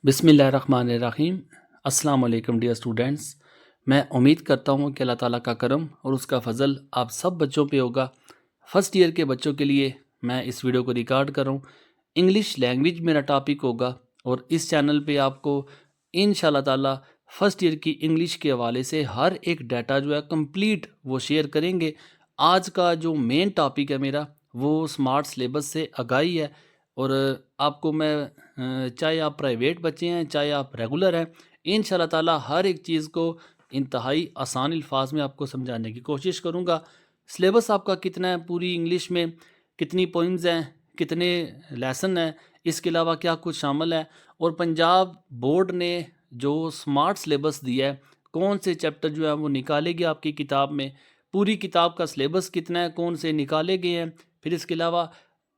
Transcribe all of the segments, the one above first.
बिस्मिल्लाहिर्रहमानिर्रहीम। अस्सलाम वालेकुम डियर स्टूडेंट्स। मैं उम्मीद करता हूँ कि अल्लाह ताला का करम और उसका फ़ज़ल आप सब बच्चों पे होगा। फ़र्स्ट ईयर के बच्चों के लिए मैं इस वीडियो को रिकॉर्ड कर रहा हूँ। इंग्लिश लैंग्वेज मेरा टॉपिक होगा और इस चैनल पे आपको इंशाल्लाह ताला फ़र्स्ट ईयर की इंग्लिश के हवाले से हर एक डाटा जो है कंप्लीट वो शेयर करेंगे। आज का जो मेन टॉपिक है मेरा वो स्मार्ट सिलेबस से आगाही है और आपको मैं चाहे आप प्राइवेट बच्चे हैं चाहे आप रेगुलर हैं, इंशाल्लाह ताला हर एक चीज़ को इंतहाई आसान अल्फाज में आपको समझाने की कोशिश करूँगा। सिलेबस आपका कितना है, पूरी इंग्लिश में कितनी पोइम्स हैं, कितने लेसन हैं, इसके अलावा क्या कुछ शामिल है और पंजाब बोर्ड ने जो स्मार्ट सिलेबस दिया है, कौन से चैप्टर जो है वो निकालेगी आपकी किताब में, पूरी किताब का सिलेबस कितना है, कौन से निकाले गए हैं। फिर इसके अलावा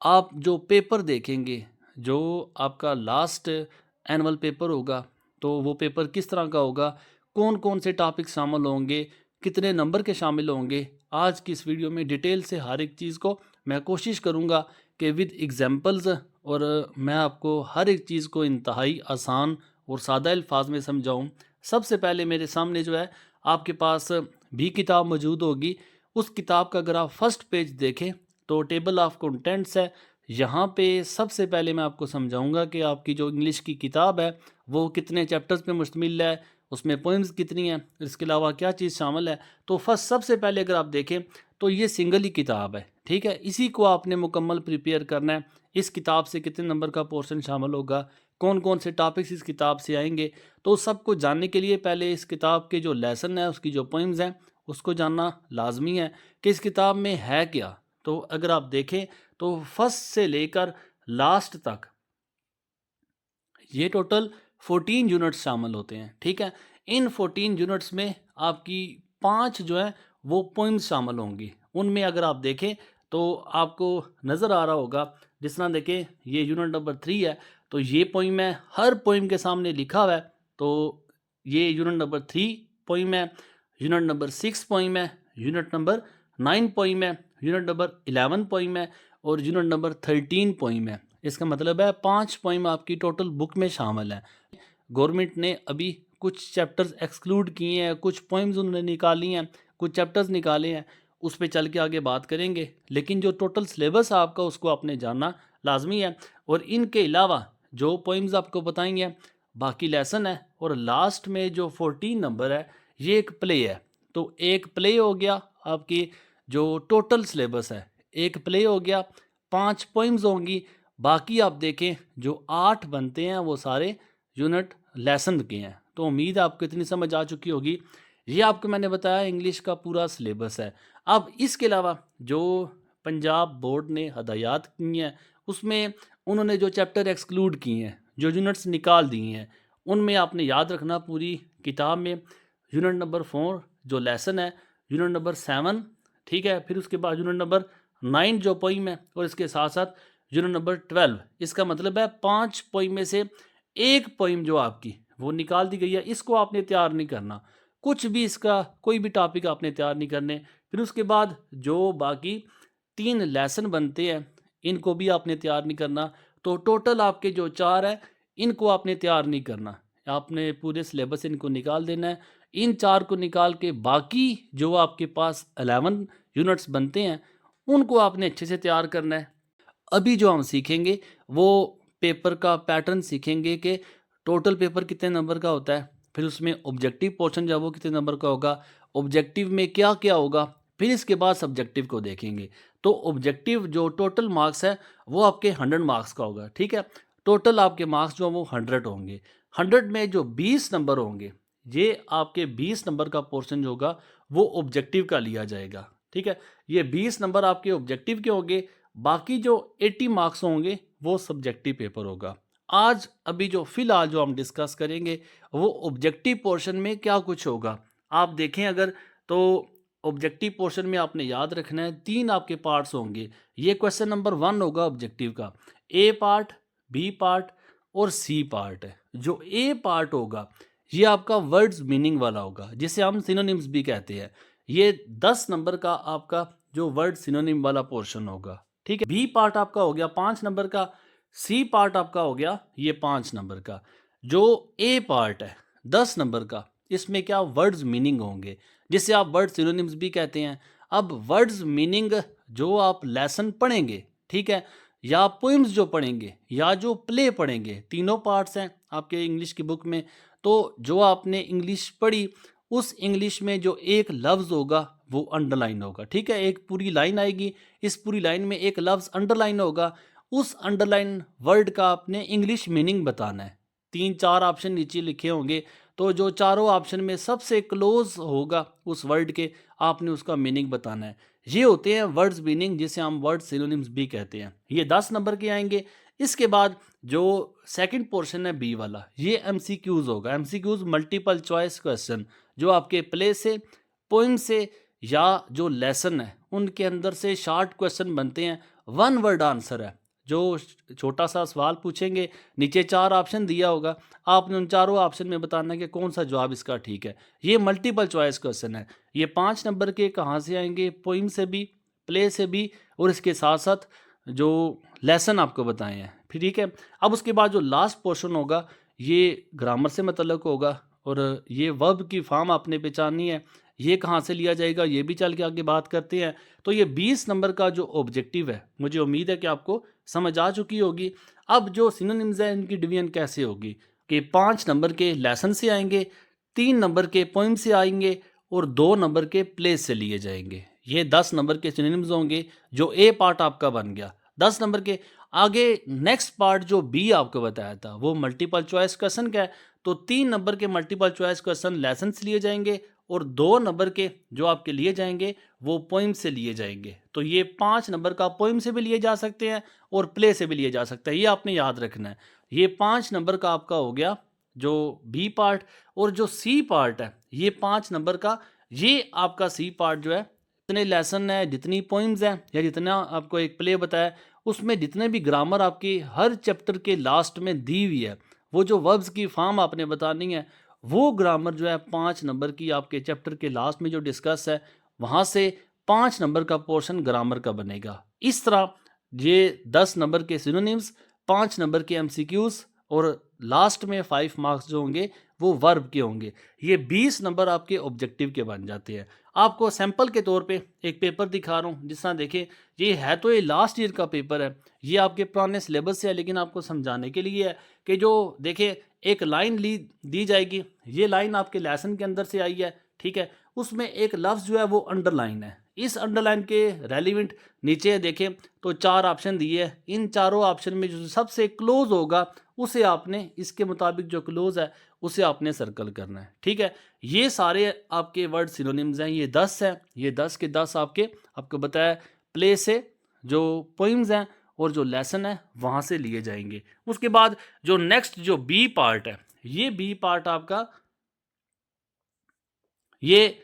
आप जो पेपर देखेंगे, जो आपका लास्ट एनुअल पेपर होगा, तो वो पेपर किस तरह का होगा, कौन कौन से टॉपिक शामिल होंगे, कितने नंबर के शामिल होंगे, आज की इस वीडियो में डिटेल से हर एक चीज़ को मैं कोशिश करूँगा कि विद एग्जांपल्स और मैं आपको हर एक चीज़ को इंतहाई आसान और सादा अल्फाज में समझाऊँ। सबसे पहले मेरे सामने जो है आपके पास भी किताब मौजूद होगी। उस किताब का अगर आप फर्स्ट पेज देखें तो टेबल ऑफ कंटेंट्स है। यहाँ पे सबसे पहले मैं आपको समझाऊंगा कि आपकी जो इंग्लिश की किताब है वो कितने चैप्टर्स पे मुश्तमिल है, उसमें पोइम्स कितनी हैं, इसके अलावा क्या चीज़ शामिल है। तो फर्स्ट सबसे पहले अगर आप देखें तो ये सिंगल ही किताब है, ठीक है। इसी को आपने मुकम्मल प्रिपेयर करना है। इस किताब से कितने नंबर का पोर्शन शामिल होगा, कौन कौन से टॉपिक्स इस किताब से आएंगे, तो सबको जानने के लिए पहले इस किताब के जो लेसन है, उसकी जो पोइम्स हैं, उसको जानना लाजमी है कि इस किताब में है क्या। तो अगर आप देखें तो फर्स्ट से लेकर लास्ट तक ये टोटल 14 यूनिट्स शामिल होते हैं, ठीक है। इन 14 यूनिट्स में आपकी 5 जो है वो पोइम्स शामिल होंगी। उनमें अगर आप देखें तो आपको नज़र आ रहा होगा, जिस तरह देखें ये यूनिट नंबर 3 है, तो ये पोइम है, हर पोइम के सामने लिखा हुआ है। तो ये यूनिट नंबर 3 पोइम है, यूनिट नंबर 6 पोइम है, यूनिट नंबर 9 पोइम है, यूनिट नंबर 11 पोइम है और यूनिट नंबर 13 पोइम है। इसका मतलब है 5 पोइम आपकी टोटल बुक में शामिल है। गवर्नमेंट ने अभी कुछ चैप्टर्स एक्सक्लूड किए हैं, कुछ पोइम्स उन्होंने निकाली हैं, कुछ चैप्टर्स निकाले हैं, उस पे चल के आगे बात करेंगे। लेकिन जो टोटल सिलेबस है आपका, उसको आपने जानना लाजमी है। और इनके अलावा जो पोइम्स आपको बताएंगे, बाकी लेसन है और लास्ट में जो 14 नंबर है ये एक प्ले है। तो एक प्ले हो गया आपकी जो टोटल सिलेबस है, एक प्ले हो गया, 5 पोइम्स होंगी। बाकी आप देखें जो 8 बनते हैं वो सारे यूनिट लेसन के हैं। तो उम्मीद है आपको इतनी समझ आ चुकी होगी। ये आपको मैंने बताया इंग्लिश का पूरा सिलेबस है। अब इसके अलावा जो पंजाब बोर्ड ने हदायत की हैं, उसमें उन्होंने जो चैप्टर एक्सक्लूड किए हैं, जो यूनिट्स निकाल दिए हैं, उनमें आपने याद रखना पूरी किताब में यूनिट नंबर 4 जो लेसन है, यूनिट नंबर 7, ठीक है, फिर उसके बाद यूनिट नंबर 9 जो पोइम है और इसके साथ साथ यूनिट नंबर 12। इसका मतलब है 5 पोइम में से एक पोइम जो आपकी वो निकाल दी गई है, इसको आपने तैयार नहीं करना, कुछ भी इसका कोई भी टॉपिक आपने तैयार नहीं करने। फिर उसके बाद जो बाकी 3 लेसन बनते हैं, इनको भी आपने तैयार नहीं करना। तो टोटल आपके जो 4 है, इनको आपने तैयार नहीं करना, आपने पूरे सिलेबस से इनको निकाल देना है। इन 4 को निकाल के बाकी जो आपके पास 11 यूनिट्स बनते हैं, उनको आपने अच्छे से तैयार करना है। अभी जो हम सीखेंगे वो पेपर का पैटर्न सीखेंगे कि टोटल पेपर कितने नंबर का होता है, फिर उसमें ऑब्जेक्टिव पोर्शन जो वो कितने नंबर का होगा, ऑब्जेक्टिव में क्या क्या होगा, फिर इसके बाद सब्जेक्टिव को देखेंगे। तो ऑब्जेक्टिव जो टोटल मार्क्स है वो आपके 100 मार्क्स का होगा, ठीक है। टोटल आपके मार्क्स जो वो 100 होंगे। 100 में जो 20 नंबर होंगे, ये आपके 20 नंबर का पोर्शन जो होगा वो ऑब्जेक्टिव का लिया जाएगा, ठीक है। ये 20 नंबर आपके ऑब्जेक्टिव के होंगे, बाकी जो 80 मार्क्स होंगे वो सब्जेक्टिव पेपर होगा। आज अभी जो फिलहाल जो हम डिस्कस करेंगे वो ऑब्जेक्टिव पोर्शन में क्या कुछ होगा। आप देखें अगर, तो ऑब्जेक्टिव पोर्शन में आपने याद रखना है 3 आपके पार्ट्स होंगे। ये क्वेश्चन नंबर 1 होगा ऑब्जेक्टिव का, ए पार्ट, बी पार्ट और सी पार्ट है। जो ए पार्ट होगा ये आपका वर्ड्स मीनिंग वाला होगा, जिसे हम सिनोनिम्स भी कहते हैं। ये 10 नंबर का आपका जो वर्ड सिनोनिम वाला पोर्शन होगा, ठीक है। बी पार्ट आपका हो गया 5 नंबर का, सी पार्ट आपका हो गया ये 5 नंबर का। जो ए पार्ट है 10 नंबर का, इसमें क्या वर्ड्स मीनिंग होंगे, जिसे आप वर्ड सिनोनिम्स भी कहते हैं। अब वर्ड्स मीनिंग जो आप लेसन पढ़ेंगे, ठीक है, या पोइम्स जो पढ़ेंगे या जो प्ले पढ़ेंगे, तीनों पार्ट्स हैं आपके इंग्लिश की बुक में। तो जो आपने इंग्लिश पढ़ी, उस इंग्लिश में जो एक लफ्ज़ होगा वो अंडरलाइन होगा, ठीक है। एक पूरी लाइन आएगी, इस पूरी लाइन में एक लफ्ज़ अंडरलाइन होगा। उस अंडरलाइन वर्ड का आपने इंग्लिश मीनिंग बताना है। 3-4 ऑप्शन नीचे लिखे होंगे, तो जो चारों ऑप्शन में सबसे क्लोज होगा उस वर्ड के, आपने उसका मीनिंग बताना है। ये होते हैं वर्ड्स मीनिंग, जिसे हम वर्ड सिनोनिम्स भी कहते हैं। ये 10 नंबर के आएंगे। इसके बाद जो सेकंड पोर्शन है बी वाला, ये एमसीक्यूज होगा। एमसीक्यूज मल्टीपल चॉइस क्वेश्चन, जो आपके प्ले से, पोइम से या जो लेसन है उनके अंदर से शॉर्ट क्वेश्चन बनते हैं। वन वर्ड आंसर है, जो छोटा सा सवाल पूछेंगे, नीचे 4 ऑप्शन दिया होगा, आपने उन चारों ऑप्शन में बताना है कि कौन सा जवाब इसका ठीक है। ये मल्टीपल चॉइस क्वेश्चन है। ये 5 नंबर के कहाँ से आएंगे? पोइम से भी, प्ले से भी, और इसके साथ साथ जो लेसन आपको बताए हैं। फिर ठीक है, अब उसके बाद जो लास्ट पोर्शन होगा ये ग्रामर से मतलब होगा, और ये वर्ब की फॉर्म आपने पहचाननी है। ये कहाँ से लिया जाएगा ये भी चल के आगे बात करते हैं। तो ये 20 नंबर का जो ऑब्जेक्टिव है, मुझे उम्मीद है कि आपको समझ आ चुकी होगी। अब जो सिनोनिम्स हैं इनकी डिवीजन कैसे होगी कि 5 नंबर के लेसन से आएंगे, 3 नंबर के पोइम से आएंगे और 2 नंबर के प्लेस से लिए जाएंगे। ये 10 नंबर के सिनोनिम्स होंगे, जो ए पार्ट आपका बन गया 10 नंबर के। आगे नेक्स्ट पार्ट जो बी आपको बताया था वो मल्टीपल चॉइस क्वेश्चन का है। तो 3 नंबर के मल्टीपल चॉइस क्वेश्चन लेसन से लिए जाएंगे और 2 नंबर के जो आपके लिए जाएंगे वो पोइम से लिए जाएंगे। तो ये 5 नंबर का पोइम से भी लिए जा सकते हैं और प्ले से भी लिए जा सकता है, ये आपने याद रखना है। ये 5 नंबर का आपका हो गया जो बी पार्ट। और जो सी पार्ट है ये 5 नंबर का, ये आपका सी पार्ट जो है, जितने लेसन है, जितनी पोइम्स हैं, या जितना आपको एक प्ले बताया, उसमें जितने भी ग्रामर आपकी हर चैप्टर के लास्ट में दी हुई है, वो जो वर्ब्स की फॉर्म आपने बतानी है, वो ग्रामर जो है 5 नंबर की आपके चैप्टर के लास्ट में जो डिस्कस है, वहाँ से 5 नंबर का पोर्शन ग्रामर का बनेगा। इस तरह ये 10 नंबर के सिनोनिम्स, 5 नंबर के एमसीक्यूज, और लास्ट में 5 मार्क्स जो होंगे वो वर्ब के होंगे। ये 20 नंबर आपके ऑब्जेक्टिव के बन जाते हैं। आपको सैंपल के तौर पे एक पेपर दिखा रहा हूँ, जिस तरह देखें, ये है तो ये लास्ट ईयर का पेपर है, ये आपके पुराने सिलेबस से है, लेकिन आपको समझाने के लिए है कि जो देखें, एक लाइन दी जाएगी, ये लाइन आपके लेसन के अंदर से आई है, ठीक है, उसमें एक लफ्ज़ जो है वो अंडरलाइन है। इस अंडरलाइन के रेलिवेंट नीचे देखें तो 4 ऑप्शन दिए हैं। इन चारों ऑप्शन में जो सबसे क्लोज होगा उसे आपने, इसके मुताबिक जो क्लोज है उसे आपने सर्कल करना है, ठीक है। ये सारे आपके वर्ड सिनोनिम्स हैं, ये 10 हैं। ये 10 के 10 आपको बताया प्ले से, जो पोइम्स हैं और जो लेसन है वहाँ से लिए जाएंगे। उसके बाद जो नेक्स्ट जो बी पार्ट है, ये बी पार्ट आपका, ये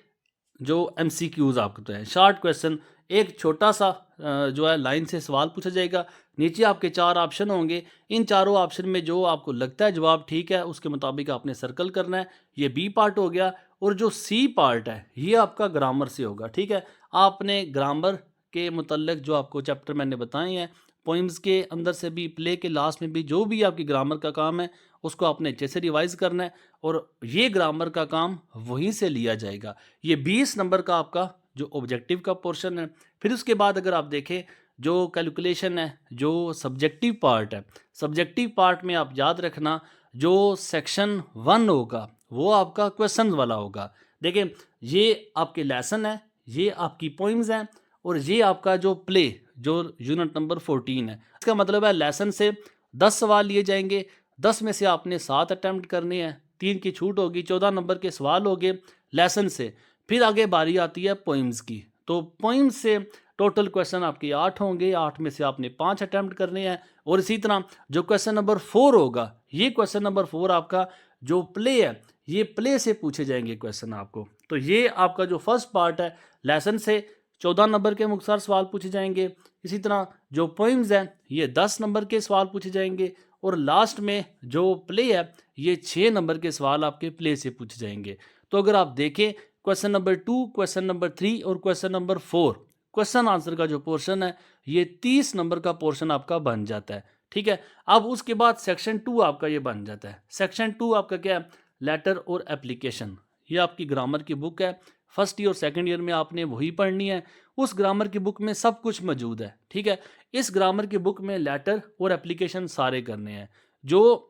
जो एमसीक्यूज आपको तो है, शॉर्ट क्वेश्चन, एक छोटा सा जो है लाइन से सवाल पूछा जाएगा, नीचे आपके 4 ऑप्शन होंगे, इन चारों ऑप्शन में जो आपको लगता है जवाब ठीक है उसके मुताबिक आपने सर्कल करना है। ये बी पार्ट हो गया। और जो सी पार्ट है ये आपका ग्रामर से होगा, ठीक है। आपने ग्रामर के मुतल्लिक जो आपको चैप्टर मैंने बताए हैं, पोइम्स के अंदर से भी, प्ले के लास्ट में भी, जो भी आपकी ग्रामर का काम है उसको आपने अच्छे से रिवाइज करना है, और ये ग्रामर का काम वहीं से लिया जाएगा। ये 20 नंबर का आपका जो ऑब्जेक्टिव का पोर्शन है। फिर उसके बाद अगर आप देखें जो कैलकुलेशन है, जो सब्जेक्टिव पार्ट है, सब्जेक्टिव पार्ट में आप याद रखना, जो सेक्शन 1 होगा वो आपका क्वेश्चन वाला होगा। देखें, ये आपके लेसन है, ये आपकी पोइम्स हैं, और ये आपका जो प्ले, जो यूनिट नंबर 14 है। इसका मतलब है लेसन से 10 सवाल लिए जाएंगे, 10 में से आपने 7 अटैम्प्ट करने हैं, 3 की छूट होगी, 14 नंबर के सवाल हो गए लेसन से। फिर आगे बारी आती है पोइम्स की, तो पोइम्स से टोटल क्वेश्चन आपके 8 होंगे, 8 में से आपने 5 अटैम्प्ट करने हैं। और इसी तरह जो क्वेश्चन नंबर 4 होगा, ये क्वेश्चन नंबर 4 आपका जो प्ले है, ये प्ले से पूछे जाएंगे क्वेश्चन आपको। तो ये आपका जो फर्स्ट पार्ट है, लेसन से 14 नंबर के मुख्तसर सवाल पूछे जाएंगे। इसी तरह जो पोइम्स हैं ये 10 नंबर के सवाल पूछे जाएंगे, और लास्ट में जो प्ले है ये 6 नंबर के सवाल आपके प्ले से पूछे जाएंगे। तो अगर आप देखें, क्वेश्चन नंबर 2, क्वेश्चन नंबर 3 और क्वेश्चन नंबर 4, क्वेश्चन आंसर का जो पोर्शन है ये 30 नंबर का पोर्शन आपका बन जाता है, ठीक है। अब उसके बाद सेक्शन 2 आपका ये बन जाता है। सेक्शन 2 आपका क्या है? लेटर और एप्लीकेशन। ये आपकी ग्रामर की बुक है। फर्स्ट ईयर और सेकंड ईयर में आपने वही पढ़नी है। उस ग्रामर की बुक में सब कुछ मौजूद है, ठीक है। इस ग्रामर की बुक में लेटर और एप्लीकेशन सारे करने हैं। जो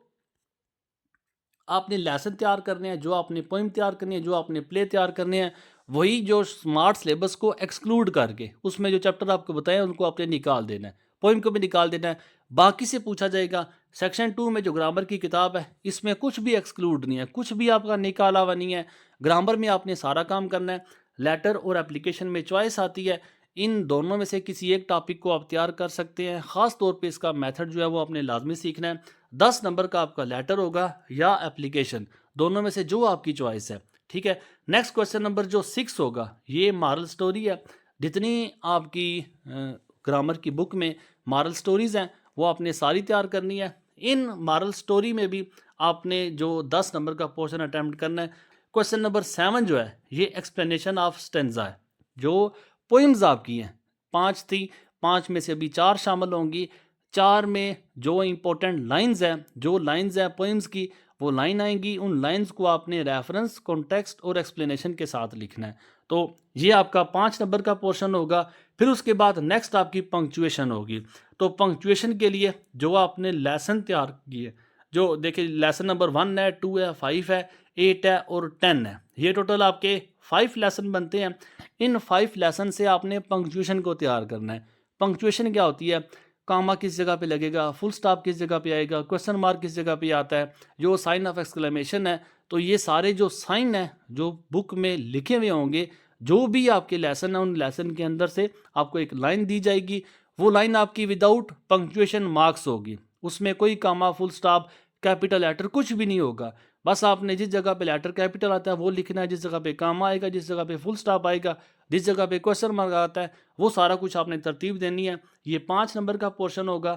आपने लेसन तैयार करने हैं, जो आपने पोइम तैयार करनी है, जो आपने प्ले तैयार करने हैं, वही जो स्मार्ट सिलेबस को एक्सक्लूड करके उसमें जो चैप्टर आपको बताए उनको आपने निकाल देना है, पोइम को भी निकाल देना है। बाकी से पूछा जाएगा। सेक्शन 2 में जो ग्रामर की किताब है इसमें कुछ भी एक्सक्लूड नहीं है, कुछ भी आपका निकाला हुआ नहीं है। ग्रामर में आपने सारा काम करना है। लेटर और एप्लीकेशन में चॉइस आती है। इन दोनों में से किसी एक टॉपिक को आप तैयार कर सकते हैं। ख़ास तौर पे इसका मेथड जो है वो आपने लाजमी सीखना है। 10 नंबर का आपका लेटर होगा या एप्लीकेशन, दोनों में से जो आपकी चॉइस है, ठीक है। नेक्स्ट क्वेश्चन नंबर जो 6 होगा ये मॉरल स्टोरी है। जितनी आपकी ग्रामर की बुक में मॉरल स्टोरीज हैं वो आपने सारी तैयार करनी है। इन मॉरल स्टोरी में भी आपने जो 10 नंबर का पोर्शन अटैम्प्ट करना है। क्वेश्चन नंबर 7 जो है ये एक्सप्लेनेशन ऑफ स्टेंजा है। जो पोइम्स आपकी हैं 5 थी, 5 में से अभी 4 शामिल होंगी। 4 में जो इंपॉर्टेंट लाइंस हैं, जो लाइंस हैं पोइम्स की, वो लाइन आएंगी। उन लाइंस को आपने रेफरेंस, कॉन्टेक्स्ट और एक्सप्लेनेशन के साथ लिखना है। तो ये आपका 5 नंबर का पोर्शन होगा। फिर उसके बाद नेक्स्ट आपकी पंक्चुएशन होगी। तो पंक्चुएशन के लिए जो आपने लेसन तैयार किए, जो देखिए लेसन नंबर 1 है, 2 है, 5 है, 8 है और 10 है। ये टोटल आपके 5 लेसन बनते हैं। इन 5 लेसन से आपने पंक्चुएशन को तैयार करना है। पंक्चुएशन क्या होती है? कामा किस जगह पे लगेगा, फुल स्टॉप किस जगह पे आएगा, क्वेश्चन मार्क किस जगह पे आता है, जो साइन ऑफ एक्सक्लेमेशन है। तो ये सारे जो साइन है जो बुक में लिखे हुए होंगे, जो भी आपके लेसन है उन लेसन के अंदर से आपको एक लाइन दी जाएगी। वो लाइन आपकी विदाउट पंक्चुएशन मार्क्स होगी। उसमें कोई कामा, फुल स्टॉप, कैपिटल लेटर कुछ भी नहीं होगा। बस आपने जिस जगह पे लेटर कैपिटल आता है वो लिखना है, जिस जगह पे कामा आएगा, जिस जगह पे फुल स्टॉप आएगा, जिस जगह पे क्वेश्चन मार्क आता है, वो सारा कुछ आपने तरतीब देनी है। ये 5 नंबर का पोर्शन होगा।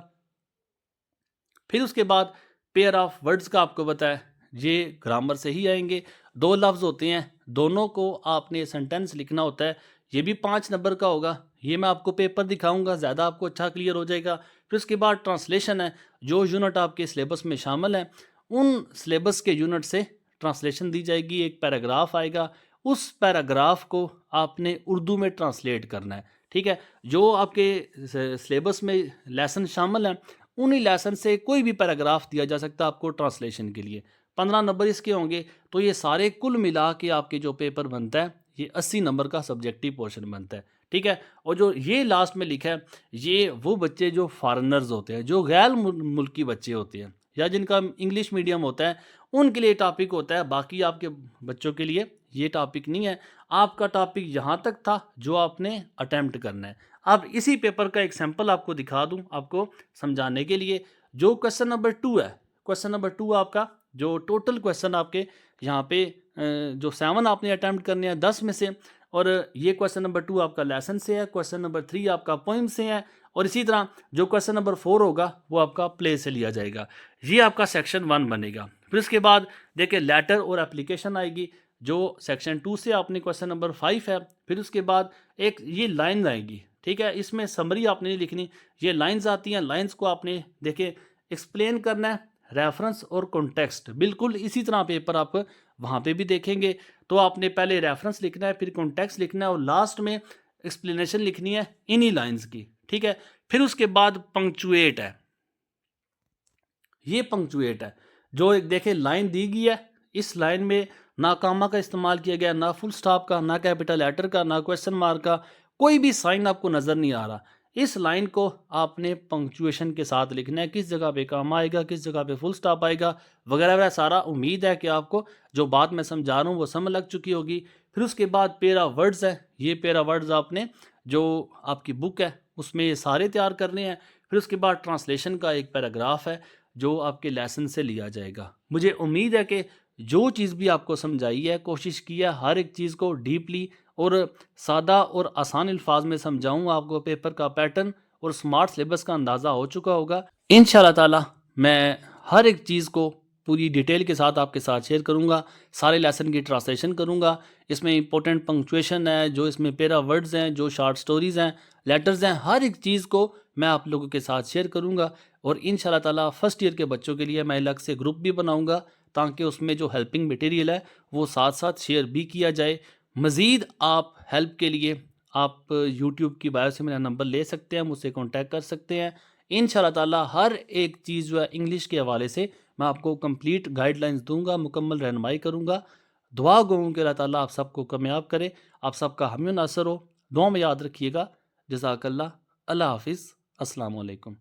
फिर उसके बाद पेयर ऑफ वर्ड्स का आपको बताया, ये ग्रामर से ही आएंगे। 2 लफ्ज़ होते हैं, दोनों को आपने सेंटेंस लिखना होता है। ये भी 5 नंबर का होगा। ये मैं आपको पेपर दिखाऊंगा, ज़्यादा आपको अच्छा क्लियर हो जाएगा। फिर उसके बाद ट्रांसलेशन है। जो यूनिट आपके सिलेबस में शामिल है उन सिलेबस के यूनिट से ट्रांसलेशन दी जाएगी। एक पैराग्राफ आएगा, उस पैराग्राफ को आपने उर्दू में ट्रांसलेट करना है, ठीक है। जो आपके सिलेबस में लेसन शामिल हैं उन्हीं लेसन से कोई भी पैराग्राफ दिया जा सकता है आपको ट्रांसलेशन के लिए। 15 नंबर इसके होंगे। तो ये सारे कुल मिला के आपके जो पेपर बनता है ये 80 नंबर का सब्जेक्टिव पोर्शन बनता है, ठीक है। और जो ये लास्ट में लिखा है ये वो बच्चे जो फॉरेनर्स होते हैं, जो गैर मुल्की बच्चे होते हैं या जिनका इंग्लिश मीडियम होता है, उनके लिए टॉपिक होता है। बाकी आपके बच्चों के लिए ये टॉपिक नहीं है। आपका टॉपिक यहाँ तक था जो आपने अटेम्प्ट करना है। अब इसी पेपर का एक सैंपल आपको दिखा दूं आपको समझाने के लिए। जो क्वेश्चन नंबर 2 है, क्वेश्चन नंबर 2 आपका जो टोटल क्वेश्चन आपके यहाँ पे जो 7 आपने अटेम्प्ट करने हैं 10 में से, और ये क्वेश्चन नंबर 2 आपका लेसन से है, क्वेश्चन नंबर 3 आपका पोइम से है, और इसी तरह जो क्वेश्चन नंबर 4 होगा वो आपका प्ले से लिया जाएगा। ये आपका सेक्शन 1 बनेगा। फिर उसके बाद देखिए लेटर और एप्लीकेशन आएगी, जो सेक्शन 2 से आपने क्वेश्चन नंबर 5 है। फिर उसके बाद एक ये लाइन आएगी, ठीक है। इसमें समरी आपने नहीं लिखनी, ये लाइंस आती हैं। लाइंस को आपने देखिए एक्सप्लेन करना है, रेफरेंस और कॉन्टेक्स्ट। बिल्कुल इसी तरह पेपर आप वहाँ पे भी देखेंगे। तो आपने पहले रेफरेंस लिखना है, फिर कॉन्टेक्स्ट लिखना है और लास्ट में एक्सप्लेनेशन लिखनी है इन्हीं लाइंस की, ठीक है। फिर उसके बाद पंक्चुएट है। ये पंक्चुएट है जो एक देखे लाइन दी गई है, इस लाइन में ना कामा का इस्तेमाल किया गया, ना फुल स्टॉप का, ना कैपिटल लेटर का, ना क्वेश्चन मार्क का, कोई भी साइन आपको नज़र नहीं आ रहा। इस लाइन को आपने पंक्चुएशन के साथ लिखना है, किस जगह पे कामा आएगा, किस जगह पे फुल स्टॉप आएगा, वगैरह वगैरह सारा। उम्मीद है कि आपको जो बात मैं समझा रहा हूँ वो समझ लग चुकी होगी। फिर उसके बाद पेरा वर्ड्स है। ये पेरा वर्ड्स आपने जो आपकी बुक है उसमें ये सारे तैयार करने हैं। फिर उसके बाद ट्रांसलेशन का एक पैराग्राफ है जो आपके लेसन से लिया जाएगा। मुझे उम्मीद है कि जो चीज़ भी आपको समझाई है, कोशिश की है हर एक चीज़ को डीपली और सादा और आसान अल्फाज में समझाऊँ। आपको पेपर का पैटर्न और स्मार्ट सिलेबस का अंदाज़ा हो चुका होगा। इंशाल्लाह ताला मैं हर एक चीज़ को पूरी डिटेल के साथ आपके साथ शेयर करूंगा। सारे लेसन की ट्रांसलेशन करूंगा। इसमें इंपॉर्टेंट पंक्चुएशन है, जो इसमें पेरा वर्ड्स हैं, जो शॉर्ट स्टोरीज़ हैं, लेटर्स हैं, हर एक चीज़ को मैं आप लोगों के साथ शेयर करूंगा। और इंशाल्लाह ताला फर्स्ट ईयर के बच्चों के लिए मैं अलग से ग्रुप भी बनाऊंगा ताकि उसमें जो हेल्पिंग मटेरियल है वो साथ साथ शेयर भी किया जाए। मज़ीद आप हेल्प के लिए आप यूट्यूब की बायो से मेरा नंबर ले सकते हैं, मुझसे कॉन्टैक्ट कर सकते हैं। इंशाल्लाह ताला हर एक चीज़ जो है इंग्लिश के हवाले से मैं आपको कंप्लीट गाइडलाइंस दूंगा, मुकम्मल रहनुमाई करूंगा। दुआ गो कि अल्लाह ताला आप सबको कामयाब करे, आप सबका हामी नासर हो। दुआ में याद रखिएगा। जज़ाकल्लाह। अल्लाह हाफिज़। अस्सलाम वालेकुम।